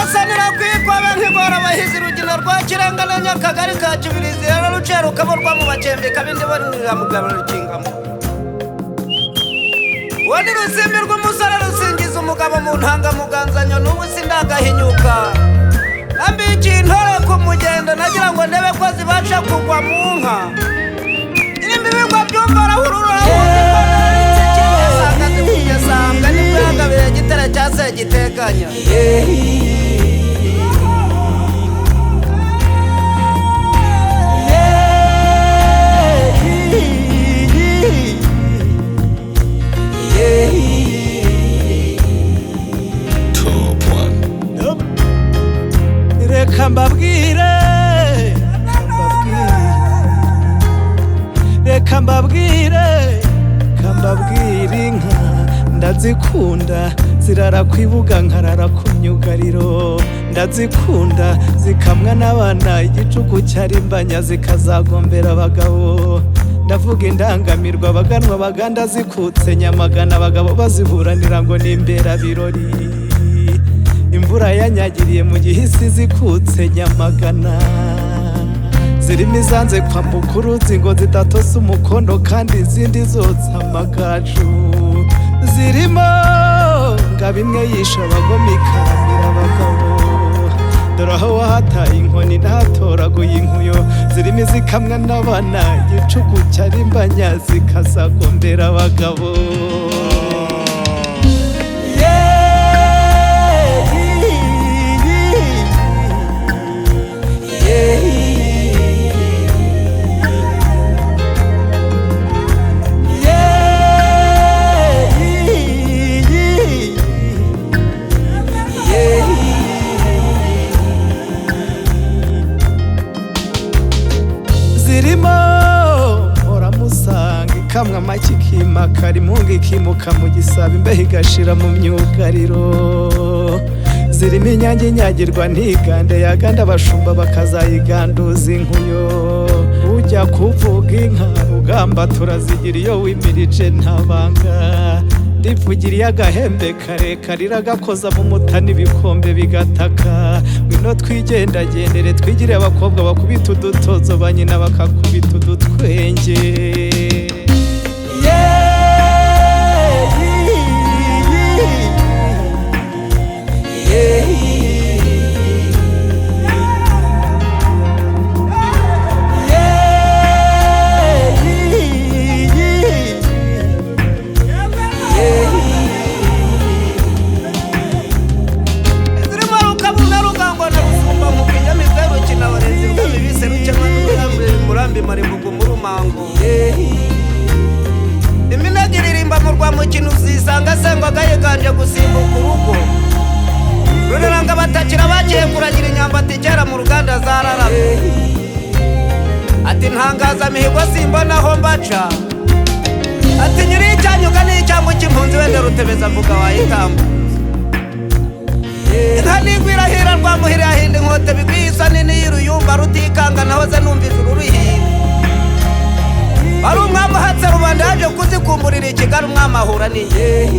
Asanira kwikwabe nk'igora abahizi rugina rwa Kirangana Nyakagari ka Kibirizi rero rucero kaborwa mu bakembe kabindi barurira mugabo rukingamo wani rusimbi rw'umusore rusingiza umugabo mu ntanga muganzanyo n'ubu sindagahinyuka nambi ikintore ku mugendo nagira ngo ndebe ko zibasha kugwa mu nka irimbi bingwa byumva arahurura sanga zikuye sanga nibwo yagabire gitare cya se gitekanya Reka mbabwire inka ndazikunda zirara kwibuga nkarara ku myugariro ndazikunda zikamwa n'abana igicuku cyarimbanya zikazagombera abagabo ndavuga indangamirwa abaganwa baganda zikutse Nyamagana abagabo baziburanira ngo ni imbera birori imvura yanyagiriye mu gihisi zikutse Nyamagana zirimo izanze kwambuka uruzi ngo zidatose umukondo kandi izindi zotsa amagaju zirimo ngabo imwe yisha abagome ikaramira abagabo dore aho wahataye inkoni ntatoraguye inkuyo zirimo izikamwa n'abana igicuku cyarimbanya zikazagombera abagabo zirimo muramusanga ikamwa amaki kimakara impunga ikimuka mu gisabo imbeho igashira mu myugariro zirimo inyange inyagirwa ntigande yaganda abashumba bakazayiganduza inkuyo ujya kuvuga inka ugamba turazigira iyo wimirije ntabanga ndivugiriye agahembe karekare iragakoza mu mutani ibikombe bigataka ngwino twigendagendere twigire abakobwa bakubita udutozo banyina bakakubita udutwenge iminagiririmba mu rwa mukino uzisanga sengwa gayeganje gusimbuka urugo rureranga batakira bagiye kuragira inyambati kera mu ruganda zararama ati ntangaza mihigo simbonaho mbaca ati nyiri icyanyuga n'icyambu cy'impunzi wenda rutebeza mvuga wayitambutse inka nigwirahira rwamuhiri ahinda inkote bigwisa nini y'uruyumba rutikanga nahoze numva ijuru ruhinda wari umwami uhatse rubanda yaje kuzikumburira i Kigali umwami ahura n'iye